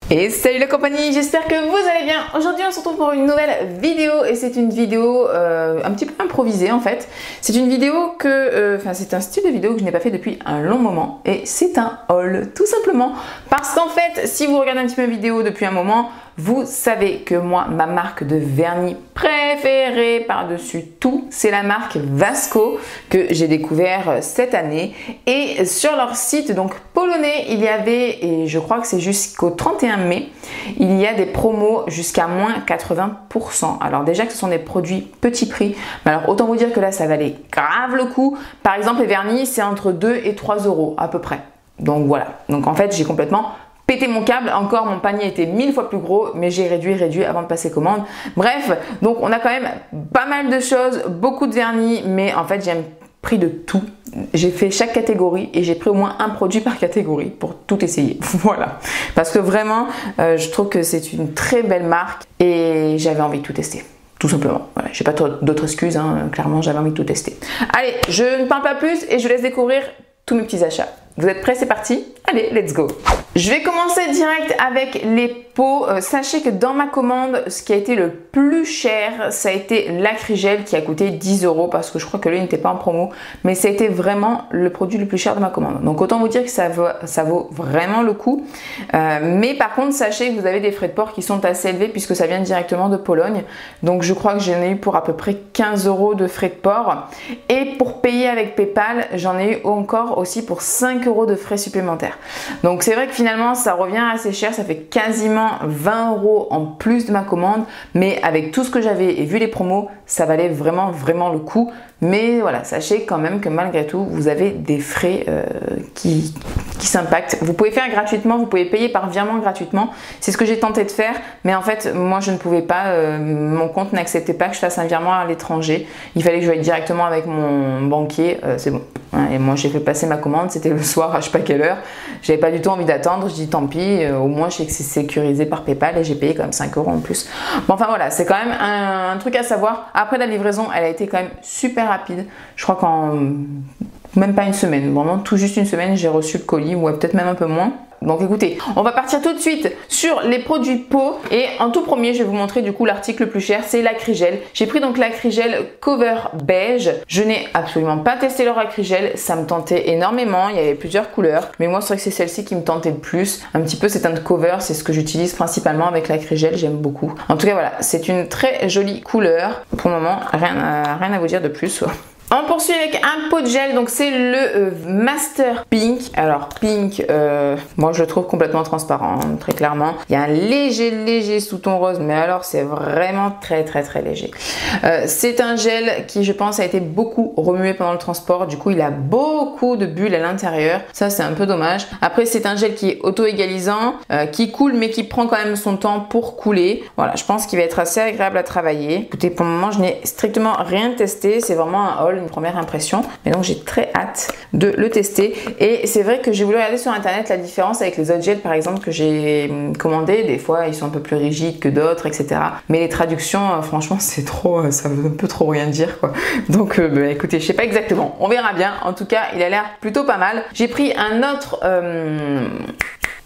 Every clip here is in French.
Et salut la compagnie, j'espère que vous allez bien. Aujourd'hui on se retrouve pour une nouvelle vidéo et c'est une vidéo un petit peu improvisée en fait. C'est une vidéo que, c'est un style de vidéo que je n'ai pas fait depuis un long moment et c'est un haul tout simplement parce qu'en fait si vous regardez un petit peu mes vidéos depuis un moment, vous savez que moi ma marque de vernis préférée par-dessus tout, c'est la marque Vasco que j'ai découvert cette année et sur leur site donc polonais, il y avait, et je crois que c'est jusqu'au 31 mai, il y a des promos jusqu'à moins 80%. Alors déjà que ce sont des produits petit prix, mais alors autant vous dire que là ça valait grave le coup. Par exemple les vernis c'est entre 2 et 3 euros à peu près. Donc voilà, donc en fait j'ai complètement pété mon câble, encore mon panier était 1000 fois plus gros, mais j'ai réduit avant de passer commande. Bref, donc on a quand même pas mal de choses, beaucoup de vernis, mais en fait j'ai pris de tout. J'ai fait chaque catégorie et j'ai pris au moins un produit par catégorie pour tout essayer. Voilà, parce que vraiment, je trouve que c'est une très belle marque et j'avais envie de tout tester. Tout simplement. Voilà, j'ai pas d'autres excuses, hein. Clairement j'avais envie de tout tester. Allez, je ne parle pas plus et je laisse découvrir tous mes petits achats. Vous êtes prêts? C'est parti? Allez, let's go! Je vais commencer direct avec les pots. Sachez que dans ma commande, ce qui a été le plus cher, ça a été l'Akrigel qui a coûté 10 € parce que je crois que lui n'était pas en promo. Mais ça a été vraiment le produit le plus cher de ma commande. Donc autant vous dire que ça vaut vraiment le coup. Mais par contre, sachez que vous avez des frais de port qui sont assez élevés puisque ça vient directement de Pologne. Donc je crois que j'en ai eu pour à peu près 15 € de frais de port. Et pour payer avec PayPal, j'en ai eu encore aussi pour 5 € de frais supplémentaires. Donc c'est vrai que finalement ça revient assez cher, ça fait quasiment 20 € en plus de ma commande, mais avec tout ce que j'avais et vu les promos, ça valait vraiment le coup. Mais voilà, sachez quand même que malgré tout, vous avez des frais qui s'impactent. Vous pouvez faire gratuitement, vous pouvez payer par virement gratuitement. C'est ce que j'ai tenté de faire, mais en fait, moi je ne pouvais pas, mon compte n'acceptait pas que je fasse un virement à l'étranger. Il fallait que je aille directement avec mon banquier, c'est bon. Et moi j'ai fait passer ma commande, c'était le soir à je sais pas quelle heure. J'avais pas du tout envie d'attendre, je dis tant pis, au moins je sais que c'est sécurisé par PayPal et j'ai payé quand même 5 € en plus. Bon enfin voilà, c'est quand même un truc à savoir. Après la livraison, elle a été quand même super rapide. Je crois qu'en même pas une semaine, vraiment tout juste une semaine, j'ai reçu le colis, ou peut-être même un peu moins. Donc écoutez, on va partir tout de suite sur les produits peau et en tout premier je vais vous montrer du coup l'article le plus cher, c'est l'Akrigel. J'ai pris donc l'Akrigel Cover Beige. Je n'ai absolument pas testé leur Akrigel, ça me tentait énormément, il y avait plusieurs couleurs, mais moi c'est vrai que c'est celle-ci qui me tentait le plus. Un petit peu c'est un cover, c'est ce que j'utilise principalement avec l'Akrigel, j'aime beaucoup. En tout cas voilà, c'est une très jolie couleur. Pour le moment, rien à vous dire de plus. On poursuit avec un pot de gel, donc c'est le Master Pink. Alors Pink, moi je le trouve complètement transparent, hein, très clairement. Il y a un léger sous-ton rose, mais alors c'est vraiment très léger. C'est un gel qui je pense a été beaucoup remué pendant le transport, du coup il a beaucoup de bulles à l'intérieur. Ça c'est un peu dommage. Après c'est un gel qui est auto-égalisant, qui coule mais qui prend quand même son temps pour couler. Voilà, je pense qu'il va être assez agréable à travailler. Écoutez, pour le moment je n'ai strictement rien testé, c'est vraiment un haul, une première impression, mais donc j'ai très hâte de le tester. Et c'est vrai que j'ai voulu regarder sur internet la différence avec les autres gels par exemple que j'ai commandé. Des fois ils sont un peu plus rigides que d'autres, etc. Mais les traductions, franchement c'est trop, ça veut un peu trop rien dire quoi. Donc écoutez, je sais pas exactement, on verra bien. En tout cas il a l'air plutôt pas mal. J'ai pris un autre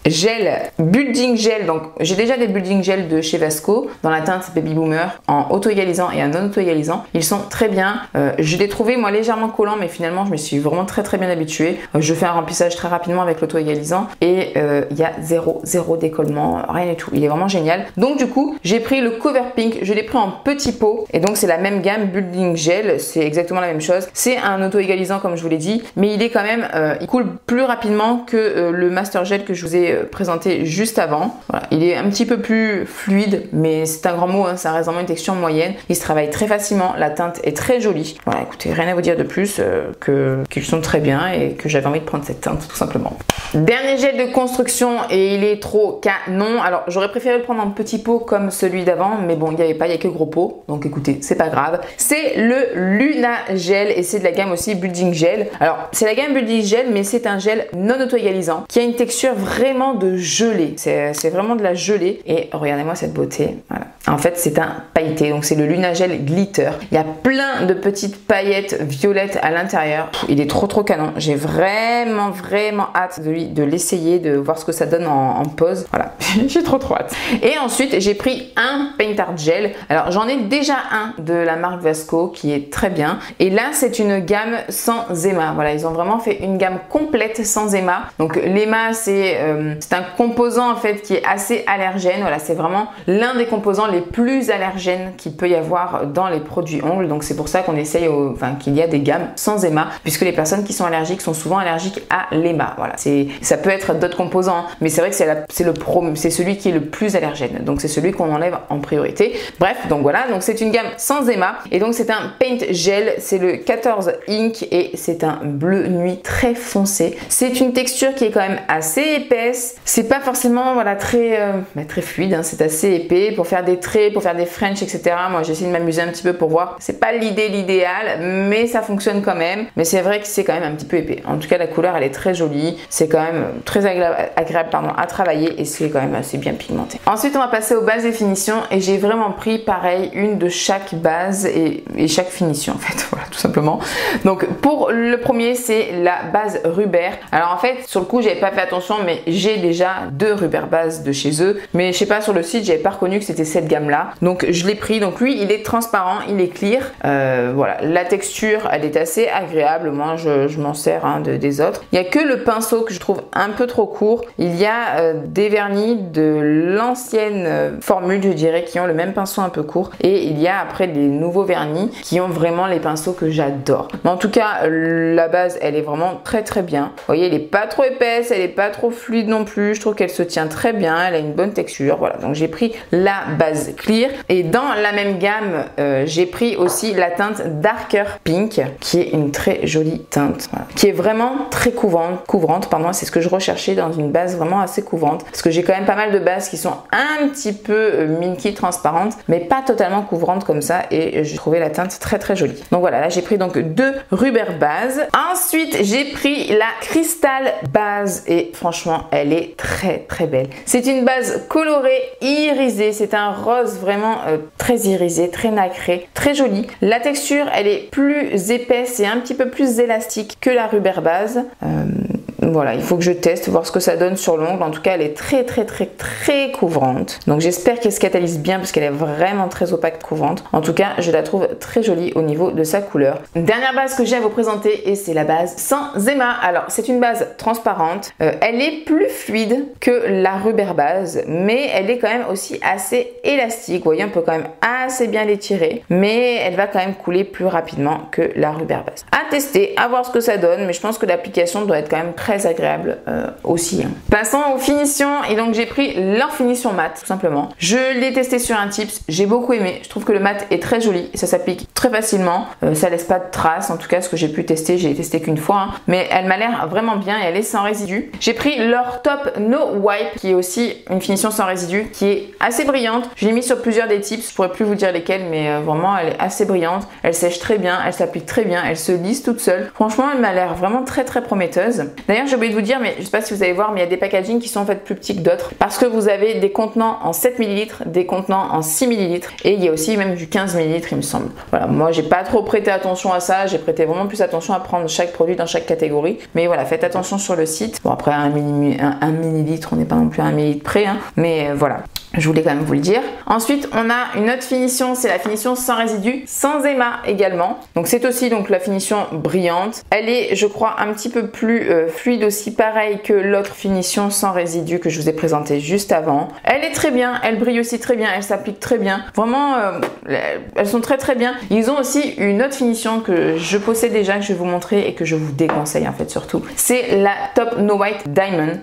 gel, building gel, donc j'ai déjà des building gel de chez Vasco dans la teinte Baby Boomer en auto-égalisant et en non auto-égalisant. Ils sont très bien, je l'ai trouvé moi légèrement collant mais finalement je me suis vraiment très bien habituée. Je fais un remplissage très rapidement avec l'auto-égalisant et il y a zéro décollement, rien du tout, il est vraiment génial. Donc du coup j'ai pris le Cover Pink, je l'ai pris en petit pot et donc c'est la même gamme building gel, c'est exactement la même chose. C'est un auto-égalisant comme je vous l'ai dit, mais il est quand même, il coule plus rapidement que le Master Gel que je vous ai présenté juste avant. Voilà, il est un petit peu plus fluide, mais c'est un grand mot, hein, ça reste vraiment une texture moyenne. Il se travaille très facilement, la teinte est très jolie. Voilà, écoutez, rien à vous dire de plus qu'ils sont très bien et que j'avais envie de prendre cette teinte tout simplement. Dernier gel de construction et il est trop canon. Alors j'aurais préféré le prendre en petit pot comme celui d'avant, mais bon, il n'y avait pas, il n'y a que gros pot, donc écoutez, c'est pas grave. C'est le Luna Gel et c'est de la gamme aussi Building Gel. Alors c'est la gamme Building Gel, mais c'est un gel non auto-égalisant qui a une texture vraiment de gelée. C'est vraiment de la gelée et regardez-moi cette beauté. Voilà. En fait, c'est un pailleté, donc c'est le Luna Gel Glitter. Il y a plein de petites paillettes violettes à l'intérieur. Il est trop canon. J'ai vraiment hâte de l'essayer, de voir ce que ça donne en pose. Voilà, j'ai trop hâte. Et ensuite, j'ai pris un Paint Art Gel. Alors, j'en ai déjà un de la marque Vasco qui est très bien. Et là, c'est une gamme sans éma. Voilà, ils ont vraiment fait une gamme complète sans éma. Donc, l'éma, c'est un composant en fait qui est assez allergène. Voilà, c'est vraiment l'un des composants les plus allergènes qu'il peut y avoir dans les produits ongles. Donc, c'est pour ça qu'on essaye, qu'il y a des gammes sans éma, puisque les personnes qui sont allergiques sont souvent allergiques à l'éma. Voilà, ça peut être d'autres composants, mais c'est vrai que c'est celui qui est le plus allergène. Donc, c'est celui qu'on enlève en priorité. Bref, donc voilà, donc c'est une gamme sans éma et donc c'est un paint gel, c'est le 14 Ink et c'est un bleu nuit très foncé. C'est une texture qui est quand même assez épaisse. C'est pas forcément voilà très fluide, hein. C'est assez épais pour faire des traits, pour faire des French, etc. Moi, j'essaie de m'amuser un petit peu pour voir. C'est pas l'idéal, mais ça fonctionne quand même. Mais c'est vrai que c'est quand même un petit peu épais. En tout cas, la couleur, elle est très jolie. C'est quand même très agréable à travailler et c'est quand même assez bien pigmenté. Ensuite, on va passer aux bases et finitions et j'ai vraiment pris pareil une de chaque base et chaque finition en fait. Voilà, tout simplement. Donc pour le premier, c'est la base Ruber. Alors en fait, sur le coup, j'avais pas fait attention, mais j'ai déjà 2 Ruber bases de chez eux. Mais je sais pas, sur le site, j'avais pas reconnu que c'était cette gamme-là. Donc je l'ai pris. Donc lui, il est transparent, il est clear. Voilà, la texture, elle est assez agréable. Moi, je m'en sers des autres. Il y a que le pinceau que je trouve un peu trop court. Il y a des vernis de l'ancienne formule, je dirais, qui ont le même pinceau un peu court. Et il y a après des nouveaux vernis qui ont vraiment les pinceaux que j'adore. Mais en tout cas, la base, elle est vraiment très bien. Vous voyez, elle est pas trop épaisse, elle est pas trop fluide non plus. Je trouve qu'elle se tient très bien, elle a une bonne texture. Voilà, donc j'ai pris la base clear. Et dans la même gamme, j'ai pris aussi la teinte Darker Pink, qui est une très jolie teinte, voilà, qui est vraiment très couvrante, pardon, c'est ce que je recherchais dans une base vraiment assez couvrante, parce que j'ai quand même pas mal de bases qui sont un petit peu milky transparentes, mais pas totalement couvrantes comme ça, et j'ai trouvé la teinte très jolie. Donc voilà, là j'ai pris donc 2 Ruber bases. Ensuite, j'ai pris la Crystal base, et franchement, elle est très belle. C'est une base colorée, irisée, c'est un rose vraiment très irisé, très nacré, très joli. La texture, elle est plus épaisse et un petit peu plus élastique que la Ruber base. Voilà, il faut que je teste, voir ce que ça donne sur l'ongle. En tout cas, elle est très couvrante. Donc j'espère qu'elle se catalyse bien parce qu'elle est vraiment très opaque couvrante. En tout cas, je la trouve très jolie au niveau de sa couleur. Dernière base que j'ai à vous présenter et c'est la base sans éma. Alors, c'est une base transparente. Elle est plus fluide que la Ruber base, mais elle est quand même aussi assez élastique. Vous voyez, on peut quand même assez bien l'étirer, mais elle va quand même couler plus rapidement que la Ruber base. À tester, à voir ce que ça donne, mais je pense que l'application doit être quand même très agréable aussi. Passons aux finitions et donc j'ai pris leur finition mat tout simplement. Je l'ai testé sur un tips, j'ai beaucoup aimé. Je trouve que le mat est très joli et ça s'applique très facilement. Ça laisse pas de traces, en tout cas ce que j'ai pu tester, j'ai testé qu'une fois, hein, mais elle m'a l'air vraiment bien et elle est sans résidu. J'ai pris leur Top No Wipe qui est aussi une finition sans résidu qui est assez brillante. Je l'ai mis sur plusieurs des tips, je pourrais plus vous dire lesquels, mais vraiment elle est assez brillante. Elle sèche très bien, elle s'applique très bien, elle se lisse toute seule. Franchement, elle m'a l'air vraiment très prometteuse. D'ailleurs, j'ai oublié de vous dire, mais je sais pas si vous allez voir, mais il y a des packagings qui sont en fait plus petits que d'autres parce que vous avez des contenants en 7 ml, des contenants en 6 ml et il y a aussi même du 15 ml il me semble. Voilà, moi j'ai pas trop prêté attention à ça, j'ai prêté vraiment plus attention à prendre chaque produit dans chaque catégorie, mais voilà, faites attention sur le site. Bon, après 1 millilitre, on n'est pas non plus à 1 millilitre près, hein, mais voilà. Je voulais quand même vous le dire. Ensuite, on a une autre finition, c'est la finition sans résidu, sans éma également. Donc c'est aussi donc la finition brillante. Elle est, je crois, un petit peu plus fluide aussi, pareil que l'autre finition sans résidu que je vous ai présentée juste avant. Elle est très bien, elle brille aussi très bien, elle s'applique très bien. Vraiment, elles sont très bien. Ils ont aussi une autre finition que je possède déjà, que je vais vous montrer et que je vous déconseille en fait surtout. C'est la Top No White Diamond.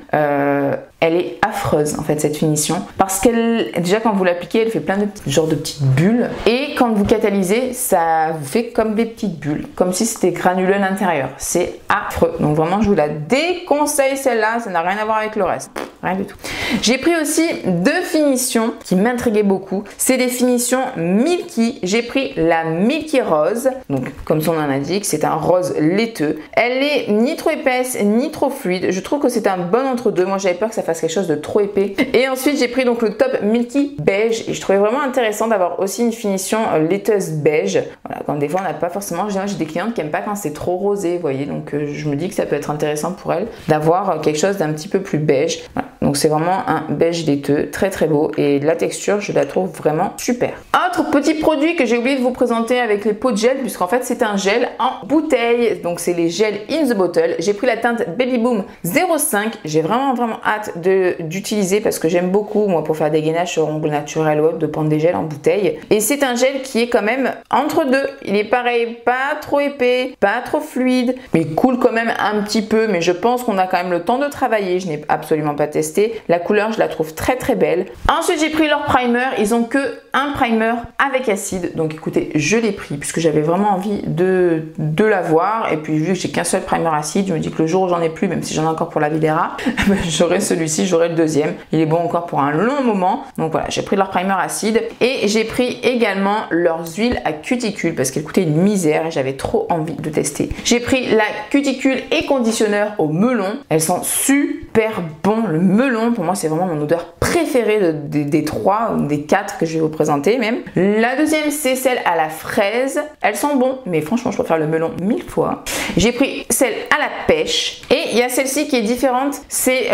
Elle est affreuse en fait cette finition parce qu'elle, déjà quand vous l'appliquez, elle fait plein de petites bulles et quand vous catalysez, ça vous fait comme des petites bulles, comme si c'était granuleux à l'intérieur. C'est affreux. Donc vraiment, je vous la déconseille celle-là, ça n'a rien à voir avec le reste. rien du tout. J'ai pris aussi deux finitions qui m'intriguaient beaucoup. C'est des finitions Milky. J'ai pris la Milky Rose. Donc, comme son nom l'indique, c'est un rose laiteux. Elle est ni trop épaisse, ni trop fluide. Je trouve que c'est un bon entre-deux. Moi, j'avais peur que ça fasse quelque chose de trop épais. Et ensuite, j'ai pris donc le top Milky beige. Et je trouvais vraiment intéressant d'avoir aussi une finition laiteuse beige. Voilà, quand des fois, on n'a pas forcément... J'ai des clientes qui n'aiment pas quand c'est trop rosé, vous voyez. Donc, je me dis que ça peut être intéressant pour elles d'avoir quelque chose d'un petit peu plus beige. Voilà. Donc, c'est vraiment un beige laiteux, très très beau. Et la texture, je la trouve vraiment super. Autre petit produit que j'ai oublié de vous présenter avec les pots de gel, puisqu'en fait, c'est un gel en bouteille. Donc, c'est les gels in the bottle. J'ai pris la teinte Baby Boom 05. J'ai vraiment hâte d'utiliser parce que j'aime beaucoup, moi, pour faire des gainages sur ongles naturels ou autre, de prendre des gels en bouteille. Et c'est un gel qui est quand même entre deux. Il est pareil, pas trop épais, pas trop fluide, mais il coule quand même un petit peu. Mais je pense qu'on a quand même le temps de travailler. Je n'ai absolument pas testé. La couleur, je la trouve très très belle. Ensuite, j'ai pris leur primer. Ils ont que un primer avec acide. Donc écoutez, je l'ai pris puisque j'avais vraiment envie de l'avoir. Et puis vu que j'ai qu'un seul primer acide, je me dis que le jour où j'en ai plus, même si j'en ai encore pour la Videra, j'aurai celui-ci, j'aurai le deuxième. Il est bon encore pour un long moment. Donc voilà, j'ai pris leur primer acide. Et j'ai pris également leurs huiles à cuticule parce qu'elles coûtaient une misère et j'avais trop envie de tester. J'ai pris la cuticule et conditionneur au melon. Elles sont super bons. Le melon, pour moi, c'est vraiment mon odeur préférée des trois ou des quatre que je vais vous présenter même. La deuxième, c'est celle à la fraise. Elles sont bons, mais franchement, je préfère le melon 1000 fois. J'ai pris celle à la pêche. Et il y a celle-ci qui est différente. C'est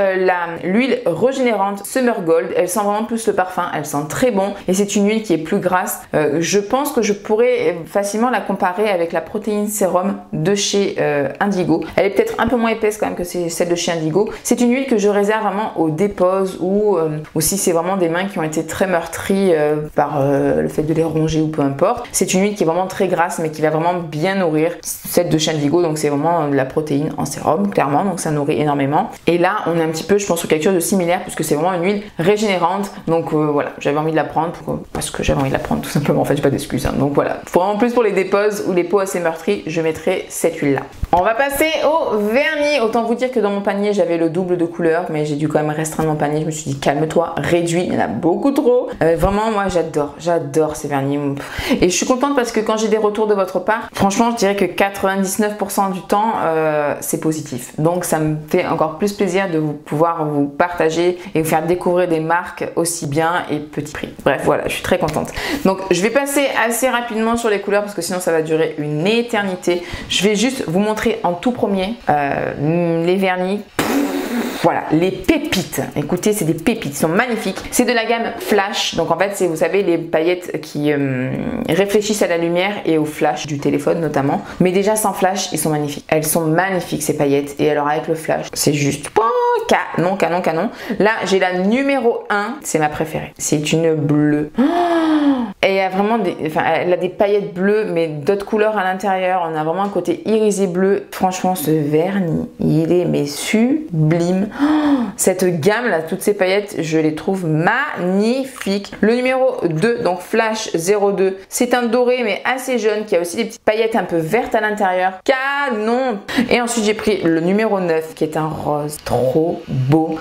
l'huile régénérante Summer Gold. Elle sent vraiment plus le parfum. Elle sent très bon. Et c'est une huile qui est plus grasse. Je pense que je pourrais facilement la comparer avec la protéine sérum de chez Indigo. Elle est peut-être un peu moins épaisse quand même que celle de chez Indigo. C'est une huile que je réserve vraiment aux déposes ou si c'est vraiment des mains qui ont été très meurtries par le fait de les ronger ou peu importe. C'est une huile qui est vraiment très grasse mais qui va vraiment bien nourrir. Celle de chez Indigo, donc c'est vraiment de la protéine en sérum, clairement, donc ça nourrit énormément. Et là, on est un petit peu, je pense, sur quelque chose de similaire puisque c'est vraiment une huile régénérante. Donc voilà, j'avais envie de la prendre parce que j'avais envie de la prendre tout simplement. En fait, j'ai pas d'excuses. Hein. Donc voilà, vraiment plus pour les déposes ou les peaux assez meurtries, je mettrai cette huile-là. On va passer au vernis. Autant vous dire que dans mon panier, j'avais le double de couleurs, mais j'ai dû quand même restreindre mon panier. Je me suis dit, calme-toi, réduis, il y en a beaucoup trop. Vraiment, moi, j'adore ces vernis. Et je suis contente parce que quand j'ai des retours de votre part, franchement, je dirais que 99% du temps, c'est positif. Donc, ça me fait encore plus plaisir de pouvoir vous partager et vous faire découvrir des marques aussi bien et petit prix. Bref, voilà, je suis très contente. Donc, je vais passer assez rapidement sur les couleurs parce que sinon, ça va durer une éternité. Je vais juste vous montrer en tout premier les vernis. Voilà, les pépites. Écoutez, c'est des pépites, ils sont magnifiques. C'est de la gamme Flash. Donc en fait, c'est, vous savez, les paillettes qui réfléchissent à la lumière et au flash du téléphone notamment. Mais déjà sans flash, ils sont magnifiques. Elles sont magnifiques ces paillettes. Et alors avec le flash, c'est juste canon, canon, canon. Là, j'ai la numéro 1. C'est ma préférée. C'est une bleue. Et il y a vraiment elle a des paillettes bleues, mais d'autres couleurs à l'intérieur. On a vraiment un côté irisé bleu. Franchement, ce vernis, il est mais sublime. Cette gamme là, toutes ces paillettes, je les trouve magnifiques. Le numéro 2, donc Flash 02, c'est un doré mais assez jaune qui a aussi des petites paillettes un peu vertes à l'intérieur. Canon! Et ensuite, j'ai pris le numéro 9 qui est un rose trop beau.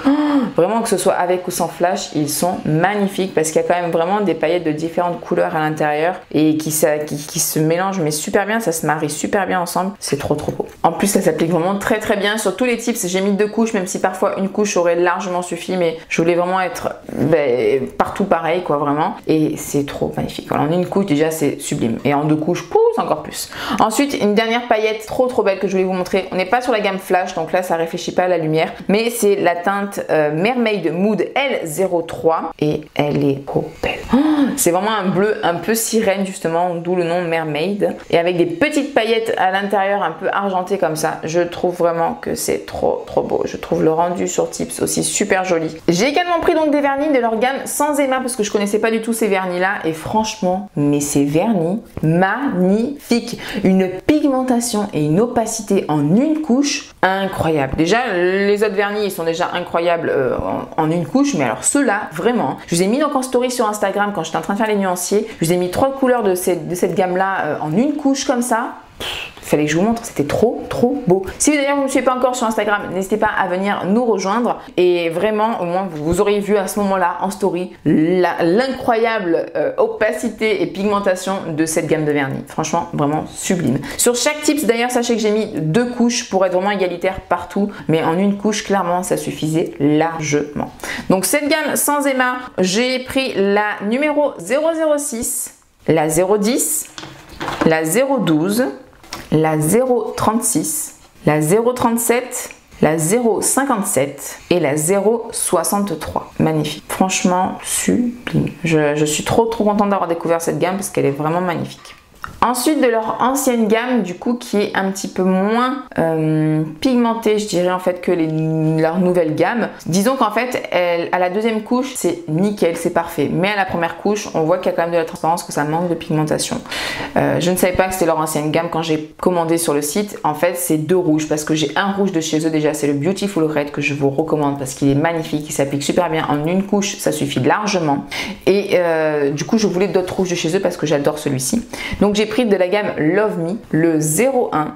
Vraiment, que ce soit avec ou sans flash, ils sont magnifiques parce qu'il y a quand même vraiment des paillettes de différentes couleurs à l'intérieur et qui se mélangent mais super bien, ça se marie super bien ensemble. C'est trop beau. En plus, ça s'applique vraiment très bien sur tous les tips. J'ai mis 2 couches, même si parfois une couche aurait largement suffi, mais je voulais vraiment être partout pareil, quoi, vraiment. Et c'est trop magnifique. Alors, en une couche, déjà, c'est sublime. Et en 2 couches, encore plus. Ensuite, une dernière paillette trop belle que je voulais vous montrer. On n'est pas sur la gamme Flash, donc là, ça réfléchit pas à la lumière, mais c'est la teinte Mermaid Mood L03 et elle est trop belle. C'est vraiment un bleu un peu sirène, justement, d'où le nom Mermaid. Et avec des petites paillettes à l'intérieur un peu argentées comme ça. Je trouve vraiment que c'est trop beau. Je trouve le rendu sur Tips aussi super joli. J'ai également pris donc des vernis de leur gamme sans émai parce que je connaissais pas du tout ces vernis là et franchement, mais ces vernis magnifiques. Une pigmentation et une opacité en une couche incroyable. Déjà, les autres vernis, ils sont déjà incroyables en une couche, mais alors ceux-là, vraiment. Je vous ai mis donc en story sur Instagram quand j'étais en train de faire les nuanciers. Je vous ai mis 3 couleurs de cette gamme-là en une couche comme ça. fallait que je vous montre, c'était trop beau. Si d'ailleurs vous ne me suivez pas encore sur Instagram, n'hésitez pas à venir nous rejoindre et vraiment au moins vous auriez vu à ce moment-là en story l'incroyable opacité et pigmentation de cette gamme de vernis. Franchement, vraiment sublime. Sur chaque tips d'ailleurs, sachez que j'ai mis 2 couches pour être vraiment égalitaire partout, mais en une couche clairement ça suffisait largement. Donc cette gamme sans émar, j'ai pris la numéro 006, la 010, la 012, la 036, la 037, la 057 et la 063. Magnifique. Franchement, sublime. Je suis trop contente d'avoir découvert cette gamme parce qu'elle est vraiment magnifique. Ensuite, de leur ancienne gamme, du coup, qui est un petit peu moins pigmentée, je dirais en fait que leur nouvelle gamme. Disons qu'en fait, à la deuxième couche, c'est nickel, c'est parfait. Mais à la première couche, on voit qu'il y a quand même de la transparence, que ça manque de pigmentation. Je ne savais pas que c'était leur ancienne gamme quand j'ai commandé sur le site. En fait, c'est 2 rouges parce que j'ai un rouge de chez eux déjà, c'est le Beautiful Red que je vous recommande parce qu'il est magnifique, il s'applique super bien en une couche, ça suffit largement. Et du coup, je voulais d'autres rouges de chez eux parce que j'adore celui-ci. Donc j'ai pris de la gamme Love Me, le 01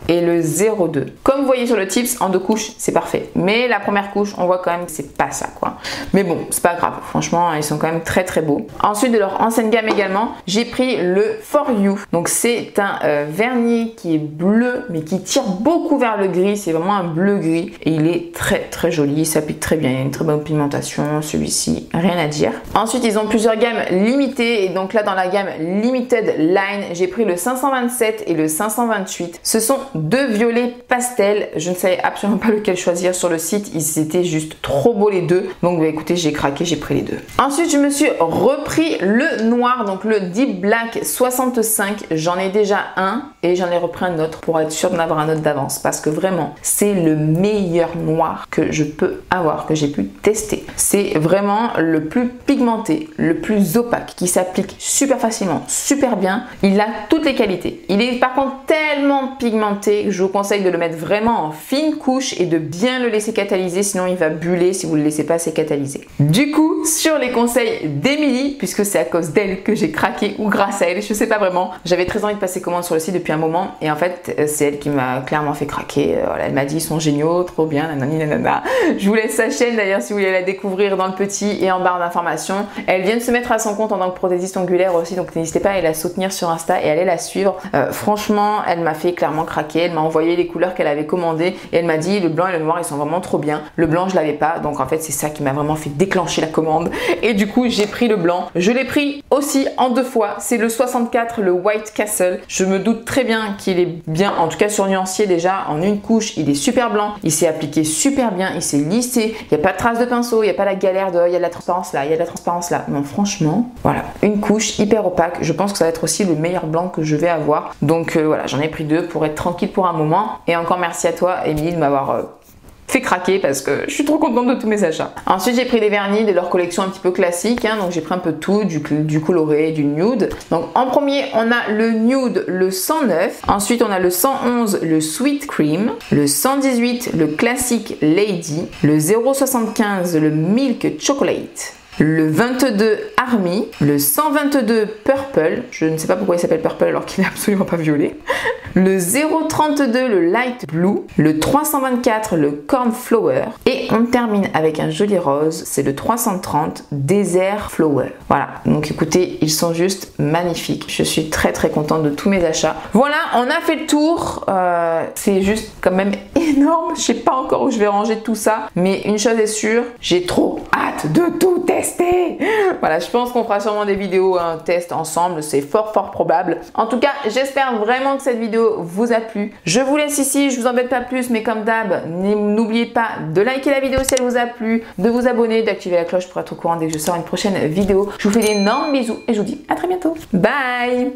et le 02. Comme vous voyez sur le tips, en 2 couches, c'est parfait. Mais la première couche, on voit quand même que c'est pas ça, quoi. Mais bon, c'est pas grave. Franchement, ils sont quand même très beaux. Ensuite, de leur ancienne gamme également, j'ai pris le For You. Donc, c'est un vernis qui est bleu, mais qui tire beaucoup vers le gris. C'est vraiment un bleu-gris. Et il est très joli. Il s'applique très bien. Il y a une très bonne pigmentation. Celui-ci, rien à dire. Ensuite, ils ont plusieurs gammes limitées. Et donc là, dans la gamme Limited Line, j'ai pris le 527 et le 528. Ce sont 2 violets pastel. Je ne savais absolument pas lequel choisir sur le site. Ils étaient juste trop beaux les deux. Donc bah, écoutez, j'ai craqué, j'ai pris les 2. Ensuite, je me suis repris le noir, donc le Deep Black 65. J'en ai déjà un et j'en ai repris un autre pour être sûre d'en avoir un autre d'avance. Parce que vraiment, c'est le meilleur noir que je peux avoir, que j'ai pu tester. C'est vraiment le plus pigmenté, le plus opaque, qui s'applique super facilement, super bien. Il a toutes les qualités. Il est par contre tellement pigmenté que je vous conseille de le mettre vraiment en fine couche et de bien le laisser catalyser, sinon il va buller si vous ne le laissez pas assez catalyser. Du coup, sur les conseils d'Emilie, puisque c'est à cause d'elle que j'ai craqué ou grâce à elle, je sais pas vraiment, j'avais très envie de passer commande sur le site depuis un moment et en fait c'est elle qui m'a clairement fait craquer. Voilà, elle m'a dit ils sont géniaux, trop bien, nanani nanana. Je vous laisse sa chaîne d'ailleurs si vous voulez la découvrir dans le petit et en barre d'informations. Elle vient de se mettre à son compte en tant que prothésiste ongulaire aussi, donc n'hésitez pas à la soutenir sur Insta et aller la suivre. Franchement, elle m'a fait clairement craquer. Elle m'a envoyé les couleurs qu'elle avait commandées et elle m'a dit le blanc et le noir ils sont vraiment trop bien. Le blanc je l'avais pas, donc en fait c'est ça qui m'a vraiment fait déclencher la commande et du coup j'ai pris le blanc. Je l'ai pris aussi en 2 fois, c'est le 64, le White Castle. Je me doute très bien qu'il est bien, en tout cas sur nuancier déjà en une couche, il est super blanc, il s'est appliqué super bien, il s'est lissé, il n'y a pas de trace de pinceau, il n'y a pas la galère de il y a de la transparence là, il y a de la transparence là. Non franchement, voilà, une couche hyper opaque. Je pense que ça va être aussi le meilleur blanc que je vais avoir. Donc voilà, j'en ai pris 2 pour être tranquille pour un moment. Et encore merci à toi, Émilie, de m'avoir fait craquer parce que je suis trop contente de tous mes achats. Ensuite, j'ai pris des vernis de leur collection un petit peu classique. Donc, j'ai pris un peu de tout, du coloré, du nude. Donc, en premier, on a le nude, le 109. Ensuite, on a le 111, le Sweet Cream. Le 118, le classique Lady. Le 075, le Milk Chocolate. Le 22 Army, le 122 Purple, je ne sais pas pourquoi il s'appelle Purple alors qu'il n'est absolument pas violet, le 032 le Light Blue, le 324 le Cornflower et on termine avec un joli rose, c'est le 330 Desert Flower. Voilà, donc écoutez, ils sont juste magnifiques, je suis très contente de tous mes achats. Voilà, on a fait le tour, c'est juste quand même énorme, je sais pas encore où je vais ranger tout ça, mais une chose est sûre, j'ai trop hâte de tout tester. Voilà, je pense qu'on fera sûrement des vidéos, un test ensemble, c'est fort probable. En tout cas, j'espère vraiment que cette vidéo vous a plu. Je vous laisse ici, je vous embête pas plus, mais comme d'hab, n'oubliez pas de liker la vidéo si elle vous a plu, de vous abonner, d'activer la cloche pour être au courant dès que je sors une prochaine vidéo. Je vous fais d'énormes bisous et je vous dis à très bientôt. Bye!